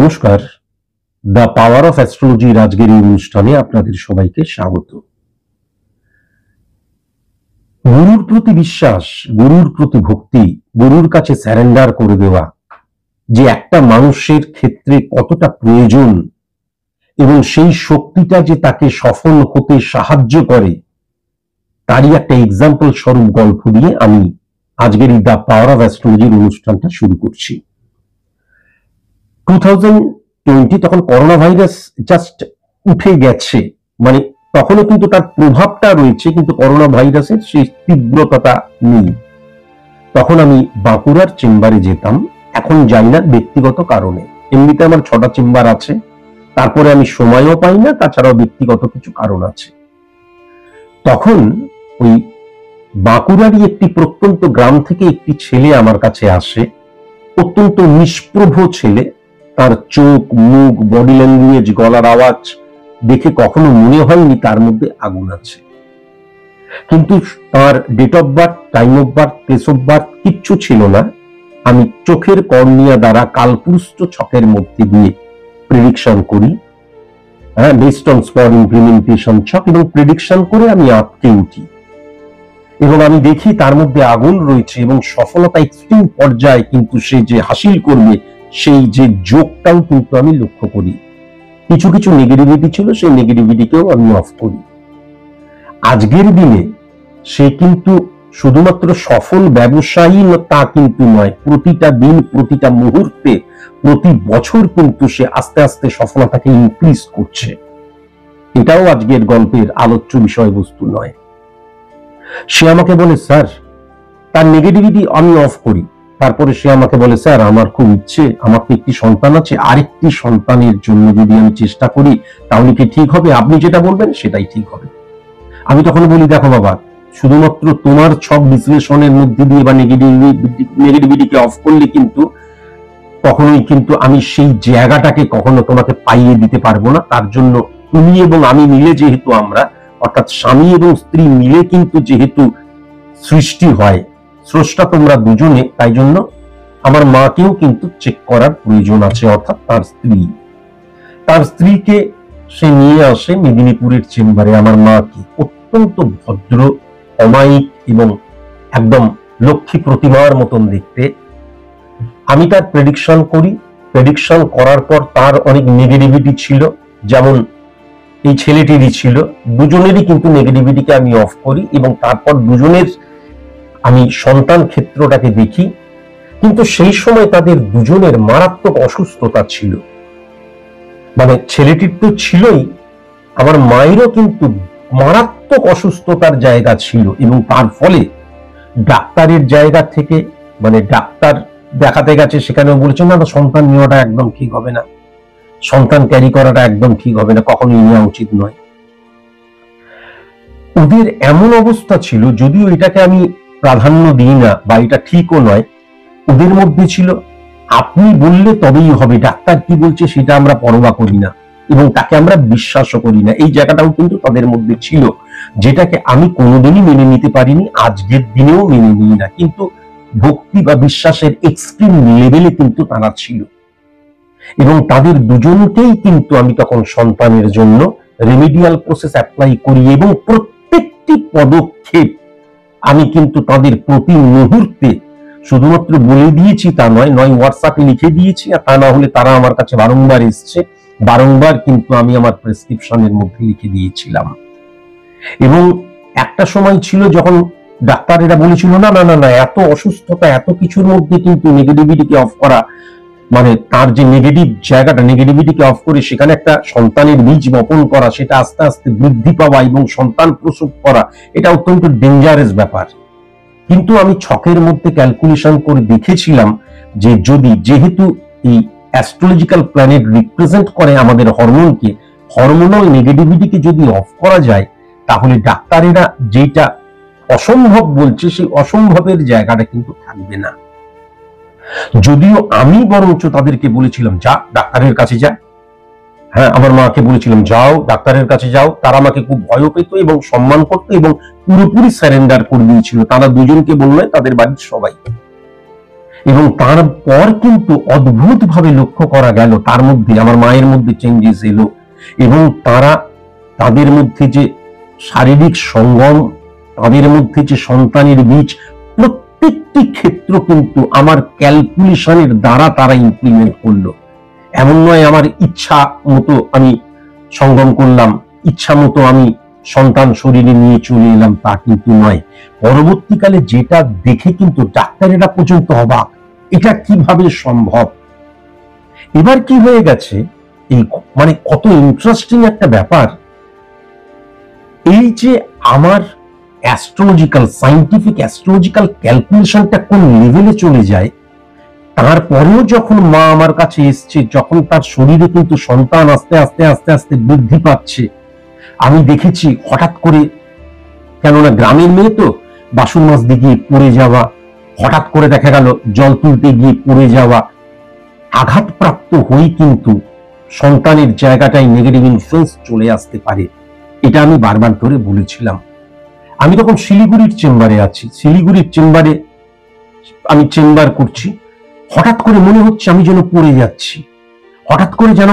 নমস্কার, the power of অ্যাস্ট্রোলজির আজকের এই অনুষ্ঠানে আপনাদের সবাইকে স্বাগত। গুরুর প্রতি বিশ্বাস, গুরুর প্রতি ভক্তি, গুরুর কাছে স্যারেন্ডার করে দেওয়া যে একটা মানুষের ক্ষেত্রে কতটা প্রয়োজন এবং সেই শক্তিটা যে তাকে সফল হতে সাহায্য করে, তারই একটা এক্সাম্পল স্বরূপ গল্প দিয়ে আমি আজকের এই দ্য পাওয়ার অফ অ্যাস্ট্রোলজির অনুষ্ঠানটা শুরু করছি। 2020 তখন করোনা ভাইরাস জাস্ট উঠে গেছে, মানে তখনও কিন্তু তার প্রভাবটা রয়েছে, কিন্তু করোনা ভাইরাসের সেই তীব্রতাটা নেই। তখন আমি বাঁকুড়ার চেম্বারে যেতাম, এখন যাই না ব্যক্তিগত কারণে। এমনিতে আমার 6টা চেম্বার আছে, তারপরে আমি সময়ও পাই না, তাছাড়াও ব্যক্তিগত কিছু কারণ আছে। তখন ওই বাঁকুড়ারই একটি প্রত্যন্ত গ্রাম থেকে একটি ছেলে আমার কাছে আসে, অত্যন্ত নিষ্প্রভ ছেলে। তার চোখ, মুখ, বডি ল্যাঙ্গুয়েজ, গলার আওয়াজ দেখে কখনো মনে হয়নি তার মধ্যে আগুন আছে। কিন্তু তার date of birth, time of birth, place of birth কিচ্ছু ছিল না। আমি চোখের কর্নিয়া দ্বারা কালপুরুষ ছকের মধ্যে দিয়ে প্রেডিকশন করি, বেসড অন স্পট ইমপ্লিমেন্টেশন ছক, এবং প্রেডিকশন করে আমি আটকে উঠি এবং আমি দেখি তার মধ্যে আগুন রয়েছে এবং সফলতা এক্সট্রিম পর্যায়ে কিন্তু সে যে হাসিল করবে সেই যে যোগটাও কিন্তু আমি লক্ষ্য করি। কিছু কিছু নেগেটিভিটি ছিল, সেই নেগেটিভিটিকেও আমি অফ করি। আজকের দিনে সে কিন্তু শুধুমাত্র সফল ব্যবসায়ী তা কিন্তু নয়, প্রতিটা দিন, প্রতিটা মুহূর্তে, প্রতি বছর কিন্তু সে আস্তে আস্তে সফলতাকে ইনক্রিজ করছে। এটাও আজকের গল্পের আলোচ্য বিষয়বস্তু নয়। সে আমাকে বলে, স্যার, তার নেগেটিভিটি আমি অফ করি। তারপরে সে আমাকে বলে, স্যার, আমার খুব ইচ্ছে, আমার তো একটি সন্তান আছে, আরেকটি সন্তানের জন্য যদি আমি চেষ্টা করি তাহলে কি ঠিক হবে? আপনি যেটা বলবেন সেটাই ঠিক হবে। আমি তখন বলি, দেখো বাবা, শুধুমাত্র তোমার ছক বিশ্লেষণের মধ্যে দিয়ে বা নেগেটিভিটিকে অফ করলে কিন্তু কখনোই কিন্তু আমি সেই জায়গাটাকে কখনো তোমাকে পাইয়ে দিতে পারবো না। তার জন্য তুমি এবং আমি মিলে, যেহেতু আমরা, অর্থাৎ স্বামী এবং স্ত্রী মিলে কিন্তু যেহেতু সৃষ্টি হয়, স্রষ্টা তোমরা দুজনে, তাই জন্য আমার মাকেও কিন্তু চেক করার প্রয়োজন আছে, অর্থাৎ তার স্ত্রীকে সে নিয়ে আসে মেদিনীপুরের চেম্বারে। আমার মাকে অত্যন্ত ভদ্র, অমায়িক এবং একদম লক্ষ্মী প্রতিমার মতন দেখতে। আমি তার প্রেডিকশন করি। প্রেডিকশন করার পর তার অনেক নেগেটিভিটি ছিল, যেমন এই ছেলেটিরই ছিল। দুজনেরই কিন্তু নেগেটিভিটিকে আমি অফ করি এবং তারপর দুজনের আমি সন্তান ক্ষেত্রটাকে দেখি। কিন্তু সেই সময় তাদের দুজনের মারাত্মক অসুস্থতা ছিল, মানে ছেলেটির তো ছিলই, আমার মায়েরও কিন্তু মারাত্মক অসুস্থতার জায়গা ছিল। এবং তার ফলে ডাক্তারের জায়গা থেকে, মানে ডাক্তার দেখাতে গেছে, সেখানেও বলেছে, না, সন্তান নেওয়াটা একদম ঠিক হবে না, সন্তান ক্যারি করাটা একদম ঠিক হবে না, কখনোই নেওয়া উচিত নয়। ওদের এমন অবস্থা ছিল, যদিও এটাকে আমি প্রাধান্য দিই না বা এটা ঠিকও নয়, ওদের মধ্যে ছিল আপনি বললে তবেই হবে, ডাক্তার কি বলছে সেটা আমরা পরোয়া করি না এবং তাকে আমরা বিশ্বাসও করি না। এই জায়গাটাও কিন্তু তাদের মধ্যে ছিল, যেটাকে আমি কোনোদিনই মেনে নিতে পারিনি, আজকের দিনেও মেনে নিই না। কিন্তু ভক্তি বা বিশ্বাসের এক্সট্রিম লেভেলে কিন্তু তারা ছিল এবং তাদের দুজনকেই কিন্তু আমি তখন সন্তানের জন্য রেমিডিয়াল প্রসেস অ্যাপ্লাই করি এবং প্রত্যেকটি পদক্ষেপ আমি কিন্তু তাদের প্রতি মুহূর্তে শুধুমাত্র বলে দিয়েছি তা নয়, হোয়াটসঅ্যাপে লিখে দিয়েছি, আর তা না হলে তারা আমার কাছে বারংবার এসছে, বারংবার কিন্তু আমি আমার প্রেসক্রিপশনের মধ্যে লিখে দিয়েছিলাম। এবং একটা সময় ছিল যখন ডাক্তারেরা বলেছিল, না না না না, এত অসুস্থতা, এত কিছুর মধ্যে কিন্তু নেগেটিভিটিকে অফ করা, মানে তার যে নেগেটিভ জায়গাটা, নেগেটিভিটিকে অফ করে সেখানে একটা সন্তানের বীজ বপন করা, সেটা আস্তে আস্তে বৃদ্ধি পাওয়া এবং সন্তান প্রসব করা, এটা অত্যন্ত ডেঞ্জারাস ব্যাপার। কিন্তু আমি ছকের মধ্যে ক্যালকুলেশন করে দেখেছিলাম যে যেহেতু এই অ্যাস্ট্রোলজিক্যাল প্ল্যানেট রিপ্রেজেন্ট করে আমাদের হরমোনকে, হরমোনাল নেগেটিভিটিকে যদি অফ করা যায়, তাহলে ডাক্তারেরা যেটা অসম্ভব বলছে সেই অসম্ভবের জায়গাটা কিন্তু থাকবে না। যদিও আমি বরঞ্চ তাদেরকে বলেছিলাম, যা ডাক্তারের কাছে যা, হ্যাঁ, আমার মাকে বলেছিলাম, যাও ডাক্তারের কাছে যাও। তারা আমাকে খুব ভয় পেত এবং সম্মান করত এবং পুরোপুরি সারেন্ডার করে দিয়েছিল। তারা দুজনকে বললে তাদের বাড়ির সবাই। এবং তারপর কিন্তু অদ্ভুত ভাবে লক্ষ্য করা গেল তার মধ্যে আমার মায়ের মধ্যে চেঞ্জেস এলো, এবং তাদের মধ্যে যে শারীরিক সঙ্গম, তাদের মধ্যে যে সন্তানের বীজ, প্রত্যেকটি ক্ষেত্র কিন্তু আমার ক্যালকুলেশনের দ্বারা তারা ইমপ্লিমেন্ট করলো। এমন নয় আমার ইচ্ছা মতো আমি সঙ্গম করলাম, ইচ্ছা মতো আমি সন্তান শরীরে নিয়ে চলে এলাম, তা কিন্তু নয়। পরবর্তীকালে যেটা দেখে কিন্তু ডাক্তারেরা পর্যন্ত অবাক, এটা কিভাবে সম্ভব। এবার কি হয়ে গেছে, এই মানে কত ইন্টারেস্টিং একটা ব্যাপার, এই যে আমার অ্যাস্ট্রোলজিক্যাল সায়েন্টিফিক অ্যাস্ট্রোলজিক্যাল ক্যালকুলেশনটা কোন লেভেলে চলে যায়, তারপরেও যখন মা আমার কাছে এসছে, যখন তার শরীরে কিন্তু সন্তান আস্তে আস্তে আস্তে আস্তে বৃদ্ধি পাচ্ছে, আমি দেখেছি হঠাৎ করে, কেননা গ্রামের মেয়ে তো, বাসন মাজতে গিয়ে পড়ে যাওয়া, হঠাৎ করে দেখা গেল জল তুলতে গিয়ে পড়ে যাওয়া, আঘাতপ্রাপ্ত হয়ে কিন্তু সন্তানের জায়গাটায় নেগেটিভ ইনফ্লুয়েন্স চলে আসতে পারে। এটা আমি বারবার ধরে বলেছিলাম। আমি তখন শিলিগুড়ির চেম্বারে আছি, শিলিগুড়ির চেম্বারে আমি চেম্বার করছি, হঠাৎ করে মনে হচ্ছে আমি যেন পড়ে যাচ্ছি, হঠাৎ করে যেন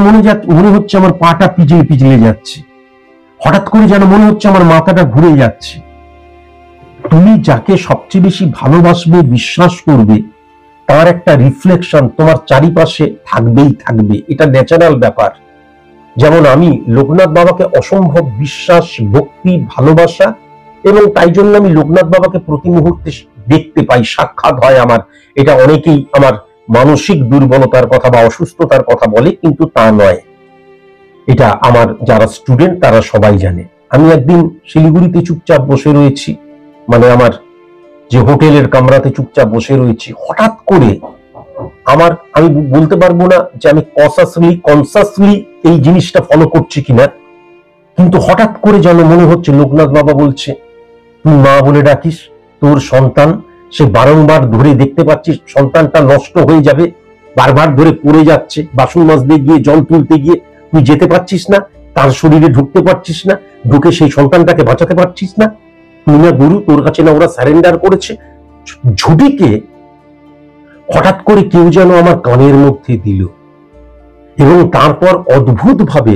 মনে হচ্ছে আমার পাটা পিছলে পিছলে যাচ্ছে, হঠাৎ করে যেন মনে হচ্ছে আমার মাথাটা ঘুরে যাচ্ছে। তুমি যাকে সবচেয়ে বেশি ভালোবাসবে, বিশ্বাস করবে, তার একটা রিফ্লেকশন তোমার চারিপাশে থাকবেই থাকবে, এটা ন্যাচারাল ব্যাপার। যেমন আমি লোকনাথ বাবাকে অসম্ভব বিশ্বাস, ভক্তি, ভালোবাসা, এবং তাই জন্য আমি লোকনাথ বাবাকে প্রতি মুহূর্তে দেখতে পাই, সাক্ষাৎ হয় আমার। এটা অনেকেই আমার মানসিক দুর্বলতার কথা বা অসুস্থতার কথা বলে, কিন্তু তা নয়। এটা আমার যারা স্টুডেন্ট তারা সবাই জানে। আমি একদিন শিলিগুড়িতে চুপচাপ বসে রয়েছি, মানে আমার যে হোটেলের কামরাতে চুপচাপ বসে রয়েছি, হঠাৎ করে আমি বলতে পারবো না যে আমি কনসাসলি এই জিনিসটা ফলো করছি কিনা, কিন্তু হঠাৎ করে যেন মনে হচ্ছে লোকনাথ বাবা বলছে, তুই মা বলে ডাকিস, তোর সন্তান সে বারংবার ধরে দেখতে পাচ্ছিস সন্তানটা নষ্ট হয়ে যাবে, বারবার ধরে পড়ে যাচ্ছে, বাসন মাজতে গিয়ে জল তুলতে গিয়ে তুই যেতে পারছিস না, তার শরীরে ঢুকতে পারছিস না, ঢুকে সেই সন্তানটাকে বাঁচাতে পারছিস না, তুই না গুরু, তোর কাছে না ওরা সারেন্ডার করেছে। ঝুটিকে হঠাৎ করে কেউ যেন আমার কানের মধ্যে দিল, এবং তারপর অদ্ভুত ভাবে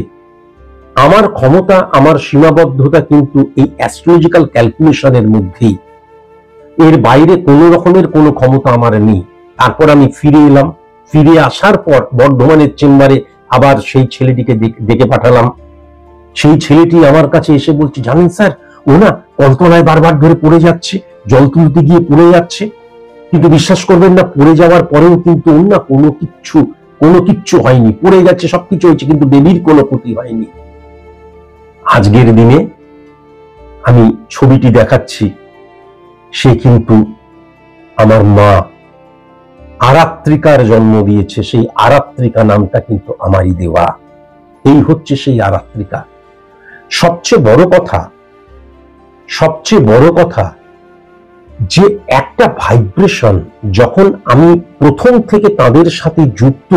আমার ক্ষমতা, আমার সীমাবদ্ধতা কিন্তু এই অ্যাস্ট্রোলজিক্যাল ক্যালকুলেশনের মধ্যেই, এর বাইরে কোনো রকমের কোনো ক্ষমতা আমার নেই। তারপর আমি ফিরে এলাম, ফিরে আসার পর বর্ধমানের চেম্বারে আবার সেই ছেলেটিকে ডেকে পাঠালাম। সেই ছেলেটি আমার কাছে এসে বলছে, জানেন স্যার, ও না কলতলায় বারবার ধরে পড়ে যাচ্ছে, জল তুলতে গিয়ে পড়ে যাচ্ছে, কিন্তু বিশ্বাস করবেন না, পড়ে যাওয়ার পরেও কিন্তু ওর না কোনো কিচ্ছু হয়নি, পড়ে গেছে, সবকিছু হয়েছে, কিন্তু বেবির কোনো ক্ষতি হয়নি। আজকের দিনে আমি ছবিটি দেখাচ্ছি, সে কিন্তু আমার মা আরাত্রিকার জন্ম দিয়েছে, সেই আরাত্রিকা নামটা কিন্তু আমারই দেওয়া। এই হচ্ছে সেই আরাত্রিকা। সবচেয়ে বড় কথা যে একটা ভাইব্রেশন যখন আমি প্রথম থেকে তাদের সাথে যুক্ত,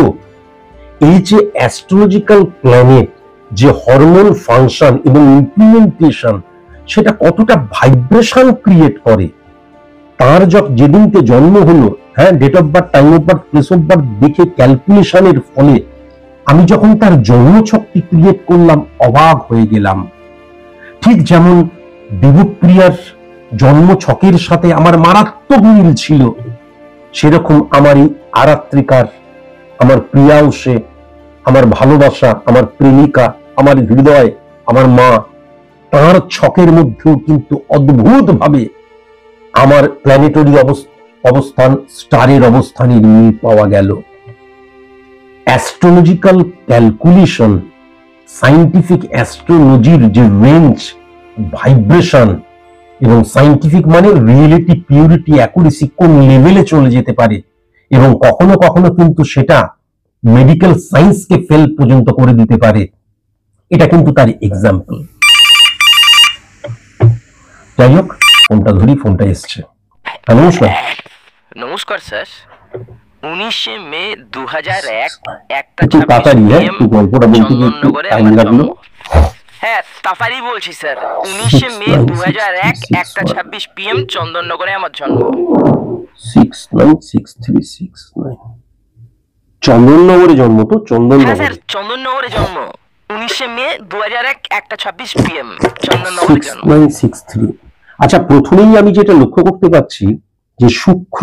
এই যে অ্যাস্ট্রোলজিক্যাল প্ল্যানেট যে হরমোন ফাংশন এবং ইমপ্লিমেন্টেশন, সেটা কতটা ভাইব্রেশন ক্রিয়েট করে। তার যেদিনকে জন্ম হলো, হ্যাঁ, date of birth, time of birth, place of birth দেখে ক্যালকুলেশনের ফলে আমি যখন তার জন্মছকটি ক্রিয়েট করলাম, অবাক হয়ে গেলাম। ঠিক যেমন দেবপ্রিয়ার জন্মছকের সাথে আমার মারাত্মক মিল ছিল, সেরকম আমার এই আরাত্রিকার, আমার প্রিয়াও সে, আমার ভালোবাসা, আমার প্রেমিকা, আমার হৃদয়, আমার মা, তার ছকের মধ্যেও কিন্তু অদ্ভুত ভাবে আমার প্ল্যানেটরি অবস্থান, স্টারের অবস্থানের মিল পাওয়া গেল। অ্যাস্ট্রোলজিক্যাল ক্যালকুলেশন, সায়েন্টিফিক অ্যাস্ট্রোলজির যে রেঞ্জ, ভাইব্রেশন, এবং সায়েন্টিফিক মানে রিয়েলিটি, পিউরিটি, অ্যাকুরেসি কোন লেভেলে চলে যেতে পারে, এবং কখনো কখনো কিন্তু সেটা মেডিকেল সায়েন্সকে ফেল পর্যন্ত করে দিতে পারে, এটা কিন্তু তার এক্সাম্পল। যাই হোক, ফোনটা ধরি, ফোনটা এসছে। নমস্কার। নমস্কার স্যার। 19শে মে 2001 একটা একটু তাড়াতাড়ি, একটু গল্পটা বলতে গিয়ে একটু টাইম লাগলো। হ্যাঁ, তাড়াতাড়ি বলছি স্যার। 19শে মে 2001 একটা 26 PM চন্দননগরে আমার জন্ম। 696369 চন্দননগরে জন্ম তো? হ্যাঁ চন্দননগরে স্যার, চন্দননগরে জন্ম, 19শে মে 2001 1:26 PM, চন্দননগরে জন্ম। 6963। আচ্ছা, প্রথমেই আমি যেটা লক্ষ্য করতে পারছি যে শুক্র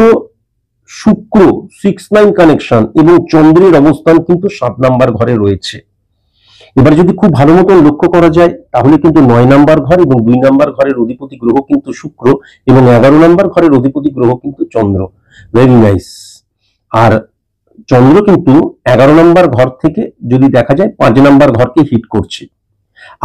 শুক্র 69 কানেকশন এবং চন্দ্রের অবস্থান কিন্তু 7 নাম্বার ঘরে রয়েছে। এবার যদি খুব ভালো মতন লক্ষ্য করা যায় তাহলে কিন্তু 9 নাম্বার ঘর এবং 2 নাম্বার ঘরের অধিপতি গ্রহ কিন্তু শুক্র এবং 11 নাম্বার ঘরের অধিপতি গ্রহ কিন্তু চন্দ্র। Very nice. আর চন্দ্র কিন্তু 11 নাম্বার ঘর থেকে যদি দেখা যায় 5 নাম্বার ঘরকে হিট করছে।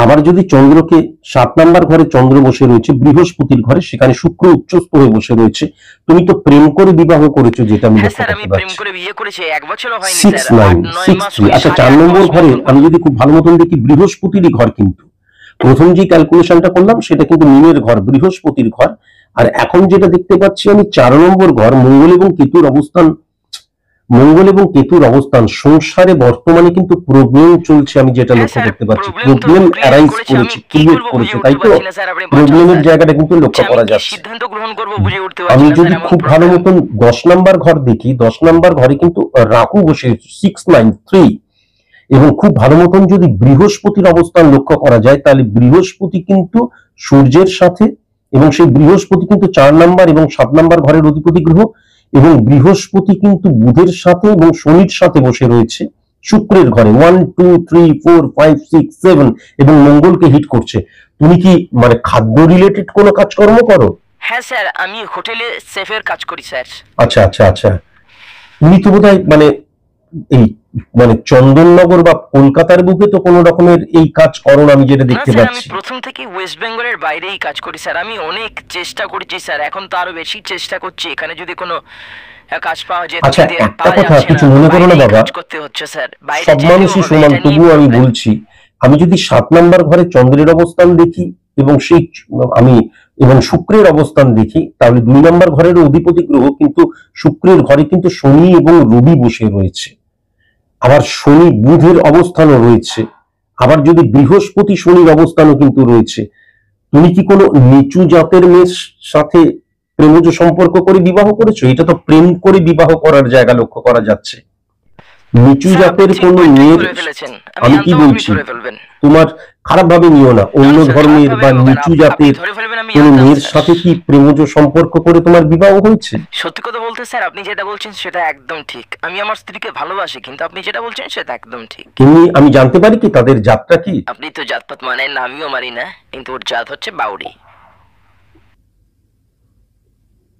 আবার যদি চন্দ্রকে 7 নাম্বার ঘরে চন্দ্র বসে রয়েছে বৃহস্পতির ঘরে, সেখানে শুক্র উচ্চস্থ হয়ে বসে রয়েছে। তুমি তো প্রেম করে বিবাহ করেছো, যেটা আমি হ্যাঁ লক্ষ্য স্যার, আমি করতে প্রেম পারছি। করে বিয়ে করেছি, 1 বছরও হয়নি স্যার, 6963। আচ্ছা, 4 নম্বর ঘরে আমি যদি খুব ভালো মতন দেখি বৃহস্পতিরই ঘর, কিন্তু প্রথম যে ক্যালকুলেশনটা করলাম সেটা কিন্তু মিনের ঘর, বৃহস্পতির ঘর। আর এখন যেটা দেখতে পাচ্ছি আমি 4 নম্বর ঘর মঙ্গল এবং কেতুর অবস্থান, সংসারে বর্তমানে কিন্তু প্রবলেম চলছে, আমি যেটা লক্ষ্য করতে পারছি। প্রবলেম অ্যারাইজ করেছে, ক্রিয়েট করেছে, তাই তো? প্রবলেমের জায়গাটা কিন্তু লক্ষ্য করা যাচ্ছে। সিদ্ধান্ত গ্রহণ করব বুঝে উঠতে পারছি আমি না যদি স্যার, খুব ভালো মতন 10 নাম্বার ঘর দেখি, 10 নাম্বার ঘরে কিন্তু রাহু বসে 693। এবং খুব ভালো মতন যদি বৃহস্পতির অবস্থান লক্ষ্য করা যায় তাহলে বৃহস্পতি কিন্তু সূর্যের সাথে, এবং সেই বৃহস্পতি কিন্তু 4 নাম্বার এবং 7 নাম্বার ঘরের অধিপতি গ্রহ, এবং বৃহস্পতি কিন্তু বুধের সাথে এবং শনির সাথে বসে রয়েছে শুক্রের ঘরে 1 2 3 4 5 6 7 এবং মঙ্গলকে হিট করছে। তুমি কি মানে খাদ্য রিলেটেড কোনো কাজকর্ম করো? হ্যাঁ স্যার, আমি হোটেলে শেফের কাজ করি স্যার। আচ্ছা আচ্ছা আচ্ছা। তুমি তো বোধহয় মানে এই মানে চন্দননগর বা কলকাতার বুকে তো কোনো রকমের এই কাজ করো না, আমি যেটা দেখতে স্যার, আমি পাচ্ছি। প্রথম থেকে ওয়েস্ট বেঙ্গলের বাইরেই কাজ করি স্যার। আমি অনেক চেষ্টা করেছি স্যার, এখন তো আরো বেশি চেষ্টা করছি, এখানে যদি কোনো কাজ পাওয়া যেত। আচ্ছা, একটা কথা কিছু মনে করো না বাবা, করতে হচ্ছে স্যার, বাইরে সব মানুষই সমান, তবুও আমি বলছি, আমি যদি 7 নাম্বার ঘরে চন্দ্রের অবস্থান দেখি এবং সেই আমি এবং শুক্রের অবস্থান দেখি, তাহলে 2 নাম্বার ঘরের অধিপতি গ্রহ কিন্তু শুক্রের ঘরে কিন্তু শনি এবং রবি বসে রয়েছে। আবার শনি বুধের অবস্থানও রয়েছে। আবার যদি বৃহস্পতি শনির অবস্থানও কিন্তু রয়েছে। তুমি কি কোনো নিচু জাতের মেয়ের সাথে প্রেমজ সম্পর্ক করে বিবাহ করেছো? এটা তো প্রেম করে বিবাহ করার জায়গা লক্ষ্য করা যাচ্ছে। নিচু জাতের কোন মেয়ের, আমি কি বলছি, তোমার খারাপ ভাবে নিও না, অন্য ধর্মের বা নিচু জাতের কোন মেয়ের সাথে কি প্রেমজ সম্পর্ক করে তোমার বিবাহ হয়েছে? সত্যি কথা বলতে স্যার, আপনি যেটা বলছেন সেটা একদম ঠিক। আমি আমার স্ত্রীকে ভালোবাসি, কিন্তু আপনি যেটা বলছেন সেটা একদম ঠিক। তুমি, আমি জানতে পারি কি তাদের জাতটা কি? আপনি তো জাতপাত মানেন না, আমিও মানি না, কিন্তু ওর জাত হচ্ছে বাউরি।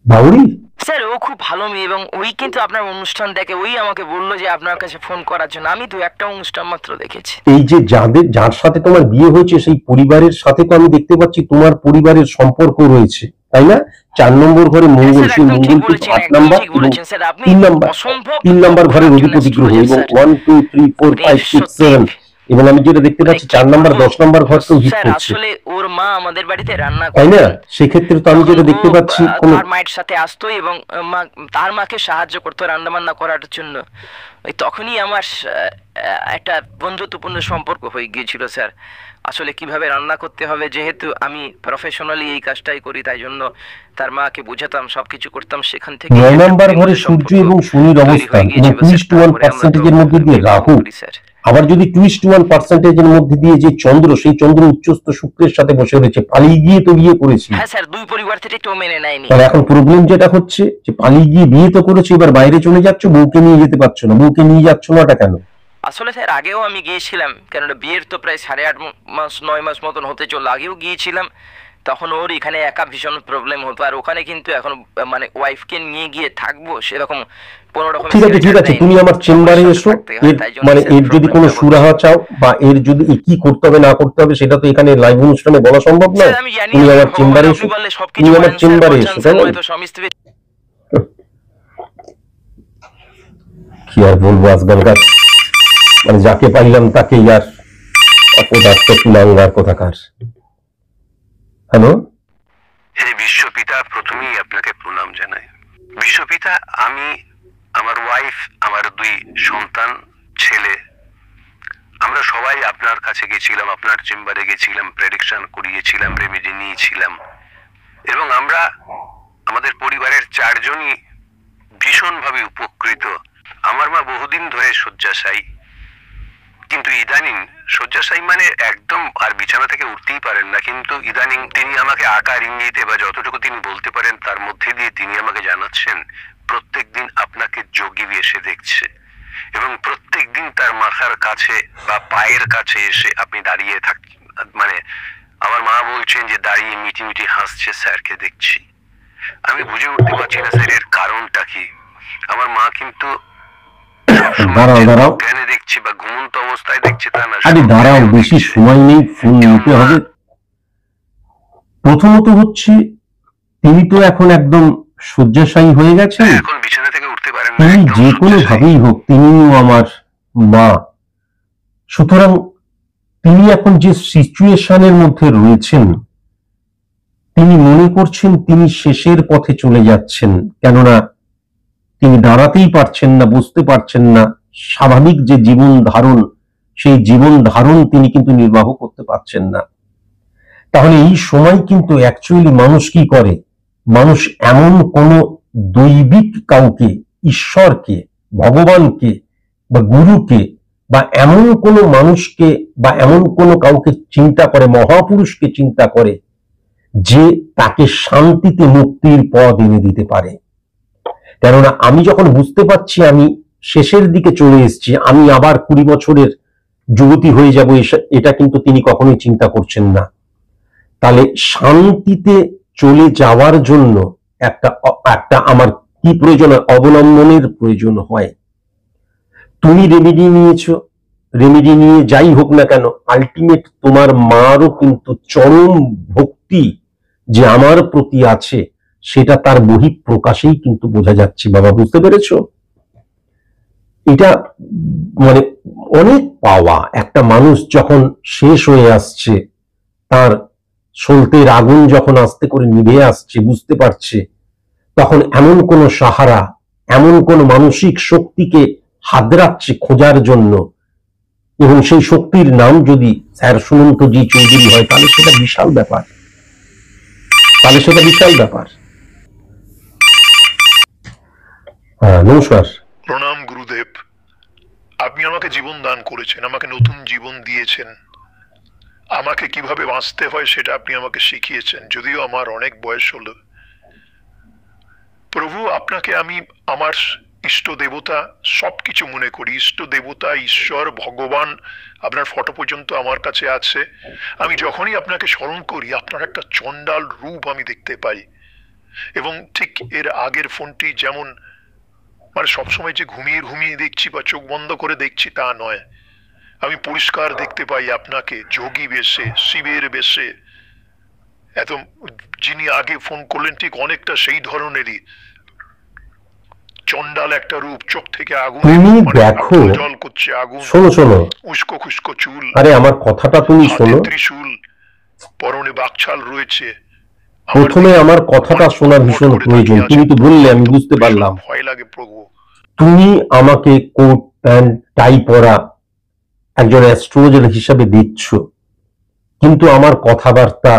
বাউরি? স্যার, ও খুব ভালো মেয়ে এবং ওই কিন্তু আপনার অনুষ্ঠান দেখে। ওই আমাকে বললো যে আপনার কাছে ফোন করার জন্য। আমি তো একটা অনুষ্ঠান মাত্র দেখেছি। এই যে যার সাথে তোমার বিয়ে হয়েছে সেই পরিবারের সাথে তো আমি দেখতে পাচ্ছি তোমার পরিবারের সম্পর্ক রয়েছে, তাই না? 4 নম্বর ঘরে মঙ্গল, সেই মঙ্গল কিন্তু 8 নাম্বার এবং 3 নাম্বার ঘরের অধিপতি গ্রহ, এবং 1 2 3 4 5 6 7 এবং আমি যেটা দেখতে পাচ্ছি 4 নাম্বার 10 নাম্বার ঘরকেও হিট করছে। আসলে ওর মা আমাদের বাড়িতে রান্না করে, তাই না? সেক্ষেত্রে তো আমি যেটা দেখতে পাচ্ছি তার মায়ের সাথে আসতো এবং তার মাকে সাহায্য করতো রান্না বান্না করার জন্য। ওই তখনই আমার একটা বন্ধুত্বপূর্ণ সম্পর্ক হয়ে গিয়েছিল স্যার। আসলে কিভাবে রান্না করতে হবে, যেহেতু আমি প্রফেশনালি এই কাজটাই করি, তাই জন্য তার মাকে বুঝাতাম, সবকিছু করতাম। সেখান থেকে 9 নাম্বার ঘরে সূর্য এবং শনির অবস্থান এবং 2:1% মধ্যে দিয়ে রাহু, আবার যদি 2:1% মধ্যে দিয়ে যে চন্দ্র, সেই চন্দ্র উচ্চস্থ শুক্রের সাথে বসে রয়েছে। পালিয়ে গিয়ে তো বিয়ে করেছি। হ্যাঁ স্যার, দুই পরিবার থেকে কেউ মেনে নেয়নি। তাহলে এখন প্রবলেম যেটা হচ্ছে যে পালিয়ে গিয়ে বিয়ে তো করেছো, এবার বাইরে চলে যাচ্ছ, বউকে নিয়ে যেতে পারছো না। বউকে নিয়ে যাচ্ছ না, এটা কেন? আসলে স্যার, আগেও আমি গিয়েছিলাম, কেননা বিয়ের তো প্রায় 8.5 মাস 9 মাস মতন হতে চলল। আগেও গিয়েছিলাম, তখন ওর এখানে একা ভীষণ প্রবলেম হতো। আর ওখানে কিন্তু এখন মানে ওয়াইফকে নিয়ে গিয়ে থাকবো সেরকম কোনো রকম। ঠিক আছে ঠিক আছে, তুমি আমার চেম্বারে এসো। মানে এর যদি কোনো সুরাহা চাও বা এর যদি কি করতে হবে না করতে হবে সেটা তো এখানে লাইভ অনুষ্ঠানে বলা সম্ভব নয়। তুমি আমার চেম্বারে এসো, তুমি আমার চেম্বারে এসো। কি আর বলবো, আজকালকার মানে যাকে পাইলাম তাকেই আর অপদার্থ কুলাঙ্গার কোথাকার। হ্যালো, হে বিশ্বপিতা, প্রথমেই আপনাকে প্রণাম জানাই। বিশ্বপিতা, আমি, আমার ওয়াইফ, আমার 2 সন্তান, ছেলে, আমরা সবাই আপনার কাছে গেছিলাম, আপনার চেম্বারে গেছিলাম, প্রেডিকশন করিয়েছিলাম, রেমেডি নিয়েছিলাম, এবং আমরা আমাদের পরিবারের 4 জনই ভীষণভাবে উপকৃত। আমার মা বহুদিন ধরে শয্যাশায়ী, কিন্তু ইদানিং শয্যাশায়ী মানে একদম আর বিছানা থেকে উঠতেই পারেন না, কিন্তু ইদানিং তিনি আমাকে আকার ইঙ্গিতে বা যতটুকু তিনি বলতে পারেন তার মধ্যে দিয়ে তিনি আমাকে জানাচ্ছেন প্রত্যেকদিন আপনাকে যোগী এসে দেখছে, এবং প্রত্যেকদিন তার মাথার কাছে বা পায়ের কাছে এসে আপনি দাঁড়িয়ে থাকছেন। মানে আমার মা বলছেন যে দাঁড়িয়ে মিটি মিটি হাসছে, স্যারকে দেখছি। আমি বুঝে উঠতে পারছি না স্যার এর কারণটা কি। আমার মা কিন্তু দাঁড়াও জ্ঞানে দেখছি বা ঘুমন্ত অবস্থায় দেখছি তা না। আরে দাঁড়াও, বেশি সময় নেই, ফোন নিতে হবে। প্রথমত হচ্ছে তিনি তো এখন একদম শয্যাশায়ী হয়ে গেছেন, এখন বিছানা থেকে উঠতে পারেন না, তিনি যে কোনো ভাবেই হোক তিনিও আমার মা। সুতরাং তিনি এখন যে সিচুয়েশনের মধ্যে রয়েছেন, তিনি মনে করছেন তিনি শেষের পথে চলে যাচ্ছেন, কেননা তিনি দাঁড়াতেই পারছেন না, বুঝতে পারছেন না। স্বাভাবিক যে জীবন ধারণ, সেই জীবন ধারণ তিনি কিন্তু নির্বাহ করতে পারছেন না। তাহলে এই সময় কিন্তু অ্যাকচুয়ালি মানুষ কি করে, মানুষ এমন কোন দৈবিক কাউকে, ঈশ্বরকে, ভগবানকে বা গুরুকে বা এমন কোন মানুষকে বা এমন কোন কাউকে চিন্তা করে, মহাপুরুষকে চিন্তা করে যে তাকে শান্তিতে মুক্তির পথ এনে দিতে পারে। কেননা আমি যখন বুঝতে পারছি আমি শেষের দিকে চলে এসেছি, আমি আবার 20 বছরের যুবতী হয়ে যাব, এটা কিন্তু তিনি কখনোই চিন্তা করছেন না। তাহলে শান্তিতে চলে যাওয়ার জন্য একটা আমার কি প্রয়োজন হয়, অবলম্বনের প্রয়োজন হয়। তুমি রেমেডি নিয়েছো, রেমেডি নিয়ে যাই হোক না কেন, আলটিমেট তোমার মারও কিন্তু চরম ভক্তি যে আমার প্রতি আছে, সেটা তার বহিঃপ্রকাশেই কিন্তু বোঝা যাচ্ছে। বাবা, বুঝতে পেরেছো? এটা মানে অনেক পাওয়া। একটা মানুষ যখন শেষ হয়ে আসছে, তার সলতের আগুন যখন আস্তে করে নিভে আসছে, বুঝতে পারছে, তখন এমন কোন সাহারা, এমন কোন মানসিক শক্তিকে হাতড়াচ্ছে খোঁজার জন্য, এবং সেই শক্তির নাম যদি স্যার সুমন্ত জি চৌধুরী হয়, তাহলে সেটা বিশাল ব্যাপার, তাহলে সেটা বিশাল ব্যাপার। হ্যাঁ, নমস্কার। প্রণাম গুরুদেব, আপনি আমাকে জীবন দান করেছেন, আমাকে নতুন জীবন দিয়েছেন। আমাকে কিভাবে বাঁচতে হয় সেটা আপনি আমাকে শিখিয়েছেন, যদিও আমার অনেক বয়স হলো। প্রভু, আপনাকে আমি আমার ইষ্ট দেবতা সবকিছু মনে করি। ইষ্ট দেবতা, ঈশ্বর, ভগবান, আপনার ফটো পর্যন্ত আমার কাছে আছে। আমি যখনই আপনাকে স্মরণ করি আপনার একটা চণ্ডাল রূপ আমি দেখতে পাই। এবং ঠিক এর আগের ফোনটি যেমন মানে সবসময় যে ঘুমিয়ে ঘুমিয়ে দেখছি বা চোখ বন্ধ করে দেখছি তা নয়, আমি পরিষ্কার দেখতে পাই আপনাকে যোগী বেশে, শিবের বেশে। এত যিনি আগে ফোন করলেন ঠিক অনেকটা সেই ধরনেরই চণ্ডাল একটা রূপ, চোখ থেকে আগুন দেখো, জল করছে আগুন, শোনো উস্কো খুস্কো চুল, আরে আমার কথাটা তুমি শোনো, ত্রিশূল, পরনে বাকছাল রয়েছে। প্রথমে আমার কথাটা শোনা ভীষণ প্রয়োজন। তুমি তো বললে, আমি বুঝতে পারলাম। ভয় লাগে প্রভু। তুমি আমাকে কোট প্যান্ট টাই পরা একজন অ্যাস্ট্রোলজার হিসাবে দিচ্ছ, কিন্তু আমার কথাবার্তা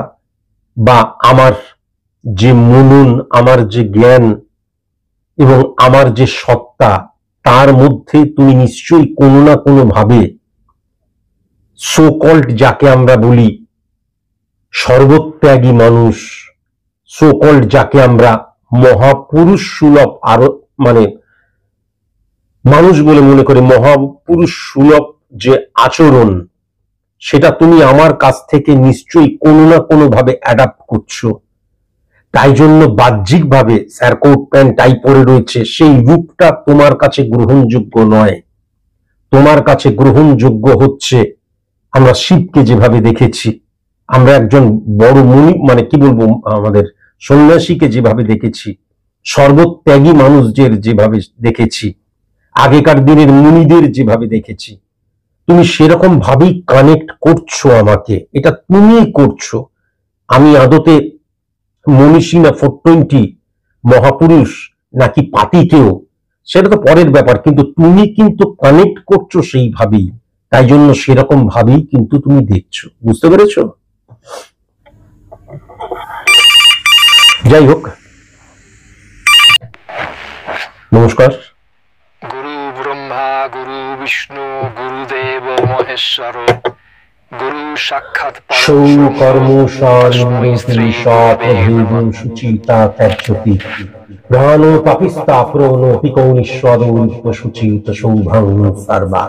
বা আমার যে মনন, আমার যে জ্ঞান এবং আমার যে সত্তা, তার মধ্যে তুমি নিশ্চয়ই কোনো না কোনো ভাবে সো কল্ড, যাকে আমরা বলি সর্বত্যাগী মানুষ, সো কল্ড যাকে আমরা মহাপুরুষ সুলভ, আরো মানে মানুষ বলে মনে করে, মহাপুরুষ সুলভ যে আচরণ, সেটা তুমি আমার কাছ থেকে নিশ্চয়ই কোনো না কোনো ভাবে অ্যাডাপ্ট করছো। তাই জন্য বাহ্যিক ভাবে স্যার কোট প্যান্ট টাই পরে রয়েছে, সেই রূপটা তোমার কাছে গ্রহণযোগ্য নয়। তোমার কাছে গ্রহণযোগ্য হচ্ছে আমরা শিবকে যেভাবে দেখেছি, আমরা একজন বড় মুনি মানে কি বলবো, আমাদের সন্ন্যাসীকে যেভাবে দেখেছি, সর্বত্যাগী মানুষদের যেভাবে দেখেছি, আগেকার দিনের মুনিদের যেভাবে দেখেছি, তুমি সেরকম ভাবেই কানেক্ট করছো আমাকে। এটা তুমিই করছো। আমি আদতে মনীষী না 420 মহাপুরুষ নাকি পাতিকেও, সেটা তো পরের ব্যাপার, কিন্তু তুমি কিন্তু কানেক্ট করছো সেইভাবেই। তাই জন্য সেরকম ভাবেই কিন্তু তুমি দেখছো। বুঝতে পেরেছো? যাই হোক, নমস্কার। গুরু ব্রহ্মা গুরু বিষ্ণু গুরুদেব মহেশ্বর গুরু সাক্ষাৎ কর্ম সুচিতা ত্যাজ্যতি প্রাণ পাপিস্তা প্রণ পিকৌনিশ্বর সুচিত সৌভাং সর্বা।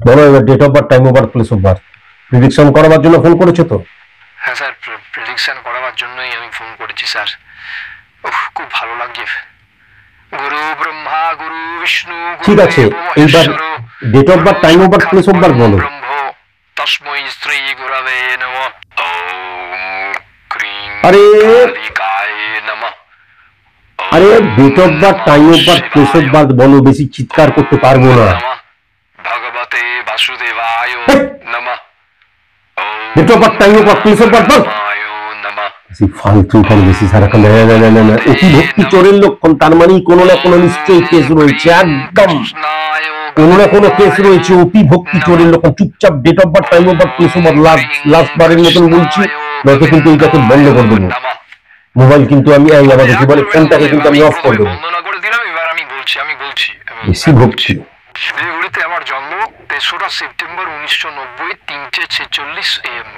বলো এবার date of birth, time of birth, place of birth. Prediction করার জন্য ফোন করেছো তো? হ্যাঁ স্যার, প্রেডিকশন করার জন্যই আমি ফোন করেছি স্যার। খুব ভালো লাগছে। গুরু ব্রহ্মা গুরু বিষ্ণু ঠিক আছে, এইবার date of birth, time of birth, place of birth বলো। তস্मै শ্রী গুরবে নমঃ। ওম ক্রিং আরে কালিকায় নমঃ। আরে date of birth, time of birth, place of birth বলো, বেশি চিৎকার করতে পারবো না। ভগবতে বাসুদেবায় নমঃ। Date of birth, time of birth, place of birth বল। ফালতু করে বেশি সারাক্ষণ অতি ভক্তি চোরের লক্ষণ, তার মানেই কোনো না কোনো নিশ্চয়ই কেস রয়েছে, একদম কোনো না কোনো কেস রয়েছে। অতি ভক্তি চোরের লক্ষণ। চুপচাপ date of birth, time of birth, place of birth last বারের মতন বলছি, নয়তো কিন্তু এইটাকে বন্ধ করে দেবো। মোবাইল কিন্তু আমি আমাদের জীবনে ফোনটাকে কিন্তু আমি অফ করে দেবো। বেশি ভক্তি। শিলিগুড়িতে আমার জন্ম 3রা সেপ্টেম্বর 1990 3:46 AM।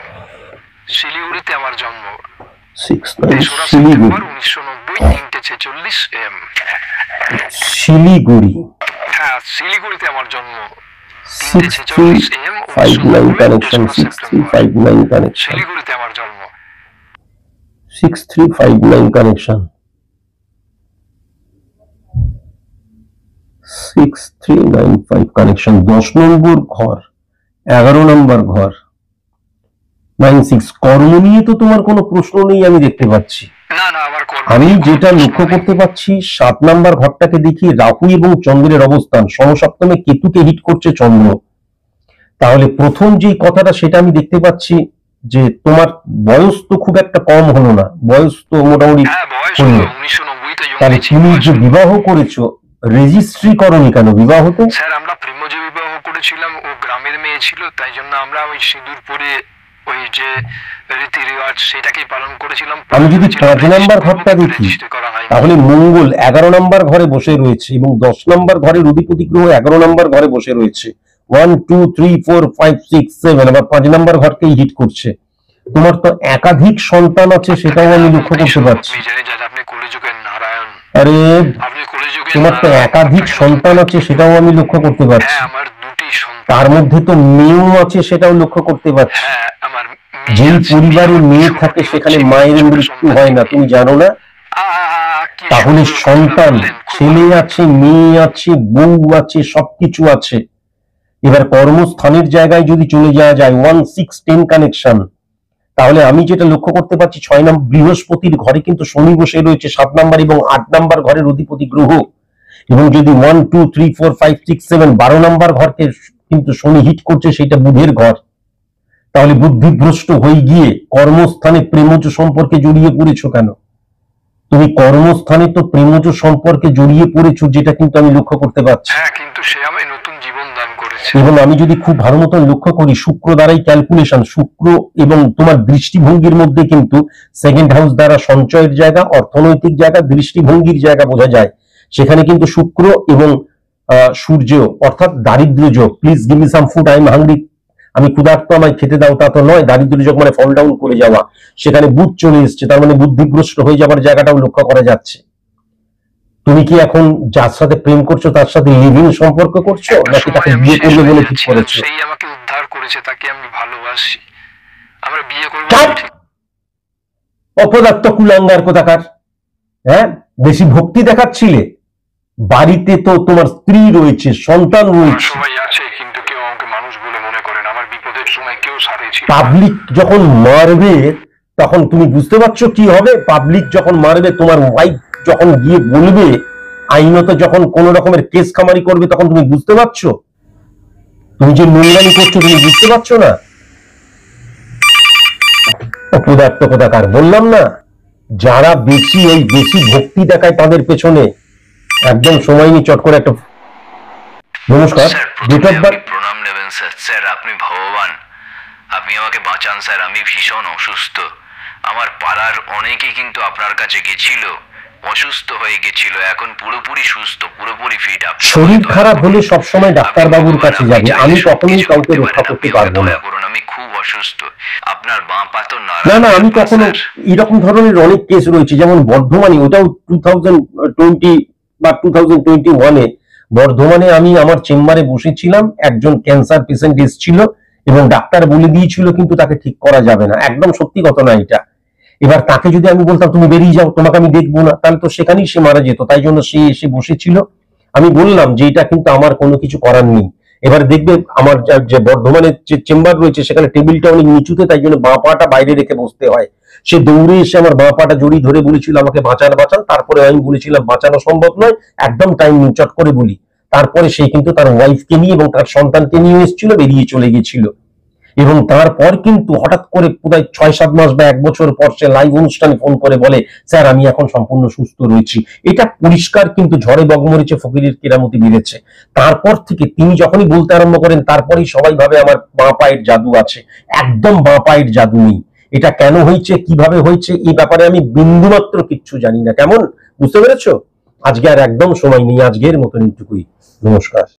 শিলিগুড়িতে আমার জন্ম 3রা সেপ্টেম্বর 1990 3:46 AM। শিলিগুড়ি। হ্যাঁ, শিলিগুড়িতে আমার জন্ম 6359 কানেকশন, 6359 কানেকশন, শিলিগুড়িতে আমার জন্ম 6359 কানেকশন, 6395 কানেকশন। 10 নম্বর ঘর, 11 নম্বর ঘর, 96। কর্ম নিয়ে তো তোমার কোনো প্রশ্ন নেই আমি দেখতে পাচ্ছি। না না, আমার আমি যেটা লক্ষ্য করতে পাচ্ছি, 7 নম্বর ঘরটাকে দেখি রাহু এবং চন্দ্রের অবস্থান, সমসপ্তমে কেতুকে হিট করছে চন্দ্র। তাহলে প্রথম যে কথাটা সেটা আমি দেখতে পাচ্ছি যে তোমার বয়স তো খুব একটা কম হলো না, বয়স তো মোটামুটি হলো। তাহলে তুমি যে বিবাহ করেছো, রেজিস্ট্রি করনি কেন বিবাহতে? স্যার, আমরা প্রেমজ বিবাহ করেছিলাম, ও গ্রামের মেয়ে ছিল, তাই জন্য আমরা ওই সিঁদুর পরে ওই যে রীতি রেওয়াজ সেটাকে পালন করেছিলাম। আমি যদি 5 নম্বর ঘরটা দেখি, তাহলে মঙ্গল 11 নম্বর ঘরে বসে রয়েছে এবং 10 নম্বর ঘরের অধিপতি গ্রহ 11 নম্বর ঘরে বসে রয়েছে। 1 2 3 4 5 6 7, আবার 5 নম্বর ঘরকেই হিট করছে। তোমার তো একাধিক সন্তান আছে, সেটাও আমি লক্ষ্য করতে পারছি। আরে তোমার তো একাধিক সন্তান আছে, সেটাও আমি লক্ষ্য করতে পারছি। তার মধ্যে তো মেয়েও আছে, সেটাও লক্ষ্য করতে পারছি। যেই পরিবারে মেয়ে থাকে সেখানে মায়ের মৃত্যু হয় না, তুমি জানো না? তাহলে সন্তান, ছেলে আছে, মেয়ে আছে, বউ আছে, সবকিছু আছে। এবার কর্মস্থানের জায়গায় যদি চলে যাওয়া যায় 1 6 10 কানেকশন, তাহলে আমি যেটা লক্ষ্য করতে পারছি 6 নম্বর বৃহস্পতির ঘরে কিন্তু শনি বসে রয়েছে 7 নম্বর এবং 8 নম্বর ঘরের অধিপতি গ্রহ। এবং যদি 1 2 3 4 5 6 7 12 নম্বর ঘরকে কিন্তু শনি হিট করছে, সেটা বুধের ঘর। তাহলে বুদ্ধিভ্রষ্ট হয়ে গিয়ে কর্মস্থানে প্রেমজ সম্পর্কে জড়িয়ে পড়েছো কেন? তুমি কর্মস্থানে তো প্রেমজ সম্পর্কে জড়িয়ে পড়েছো, যেটা কিন্তু আমি লক্ষ্য করতে পারছি। কিন্তু সে আমায় নতুন জীবন দান করেছে। এবং আমি যদি খুব ভালো মতন লক্ষ্য করি, শুক্র দ্বারাই ক্যালকুলেশন, শুক্র এবং তোমার দৃষ্টিভঙ্গির মধ্যে কিন্তু সেকেন্ড হাউস দ্বারা সঞ্চয়ের জায়গা, অর্থনৈতিক জায়গা, দৃষ্টিভঙ্গির জায়গা বোঝা যায়। সেখানে কিন্তু শুক্র এবং সূর্য অর্থাৎ দারিদ্র যোগ। Please give me some food, I am hungry. আমি ক্ষুধার্ত, আমায় খেতে দাও, তা তো নয়। দারিদ্র যোগ মানে ফল ডাউন করে যাওয়া। সেখানে বুধ চলে এসছে, তার মানে বুদ্ধিভ্রষ্ট হয়ে যাবার জায়গাটাও লক্ষ্য করা যাচ্ছে। তুমি কি এখন যার সাথে প্রেম করছো তার সাথে লিভিং সম্পর্ক করছো, নাকি তাকে বিয়ে করবে বলে ঠিক করেছো? সেই আমাকে উদ্ধার করেছে, তাকে আমি ভালোবাসি, আমরা বিয়ে করব। অপদার্থ কুলাঙ্গার কোথাকার। হ্যাঁ, বেশি ভক্তি দেখাচ্ছিলে। বাড়িতে তো তোমার স্ত্রী রয়েছে, সন্তান রয়েছে। সবাই আছে, কিন্তু কেউ আমাকে মানুষ বলে মনে করে না। আমার বিপদের সময় কেউ সাথে ছিল। পাবলিক যখন মারবে তখন তুমি বুঝতে পারছো কি হবে? পাবলিক যখন মারবে, তোমার ওয়াইফ যখন গিয়ে বলবে, আইনত যখন কোন রকমের কেস খামারি করবে, তখন তুমি বুঝতে পারছো তুমি যে নোংরামি করছো, তুমি বুঝতে পারছো না? অপদার্থ কোথাকার। বললাম না, যারা বেশি ভক্তি দেখায় তাদের পেছনে একদম সময় নিয়ে চট করে একটা। নমস্কার, ডেট অফ বার্থ। প্রণাম নেবেন স্যার। স্যার, আপনি ভগবান, আপনি আমাকে বাঁচান স্যার। আমি ভীষণ অসুস্থ। আমার পাড়ার অনেকেই কিন্তু আপনার কাছে গেছিল, অসুস্থ হয়ে গেছিল, এখন পুরোপুরি সুস্থ, পুরোপুরি ফিট। শরীর খারাপ হলে সবসময় ডাক্তারবাবুর কাছে যাবে, আমি কখনোই কাউকে রক্ষা করতে পারবো না। আমি খুব অসুস্থ, আপনার বাঁ পা তো না না, আমি কখনো এরকম ধরনের অনেক কেস রয়েছে, যেমন বর্ধমানে, ওটাও 2020 বা 2021-এ বর্ধমানে আমি আমার চেম্বারে বসেছিলাম, একজন ক্যান্সার পেশেন্ট এসেছিল এবং ডাক্তার বলে দিয়েছিল কিন্তু তাকে ঠিক করা যাবে না, একদম সত্যি ঘটনা এটা। এবার তাকে যদি আমি বলতাম তুমি বেরিয়ে যাও, তোমাকে আমি দেখবো না, তাহলে তো সেখানেই সে মারা যেত। তাই জন্য সে এসে বসেছিল। আমি বললাম যে এটা কিন্তু আমার কোনো কিছু করার নেই। এবার দেখবে আমার যে বর্ধমানের যে চেম্বার রয়েছে সেখানে টেবিলটা অনেক নিচুতে, তাই জন্য বাঁ পাটা বাইরে রেখে বসতে হয়। সে দৌড়ে এসে আমার বাঁ পাটা জড়িয়ে ধরে বলেছিল আমাকে বাঁচান বাঁচান। তারপরে আমি বলেছিলাম বাঁচানো সম্ভব নয়, একদম টাইম নিয়ে চট করে বলি। তারপরে সে কিন্তু তার ওয়াইফকে নিয়ে এবং তার সন্তানকে নিয়ে এসেছিল, বেরিয়ে চলে গেছিল। এবং তারপর কিন্তু হঠাৎ করে প্রায় 6-7 মাস বা 1 বছর পর সে লাইভ অনুষ্ঠানে ফোন করে বলে স্যার আমি এখন সম্পূর্ণ সুস্থ রয়েছি। এটা পরিষ্কার কিন্তু ঝড়ে বগমরিচে ফকিরের কেরামতি বেড়েছে। তারপর থেকে তিনি যখনই বলতে আরম্ভ করেন তারপরেই সবাই ভাবে আমার বাঁ পায়ের জাদু আছে। একদম বাঁ পায়ের জাদু নেই। এটা কেন হয়েছে, কিভাবে হয়েছে, এই ব্যাপারে আমি বিন্দুমাত্র কিচ্ছু জানি না। কেমন বুঝতে পেরেছো? আজকে আর একদম সময় নেই, আজকের মতন এইটুকুই। নমস্কার।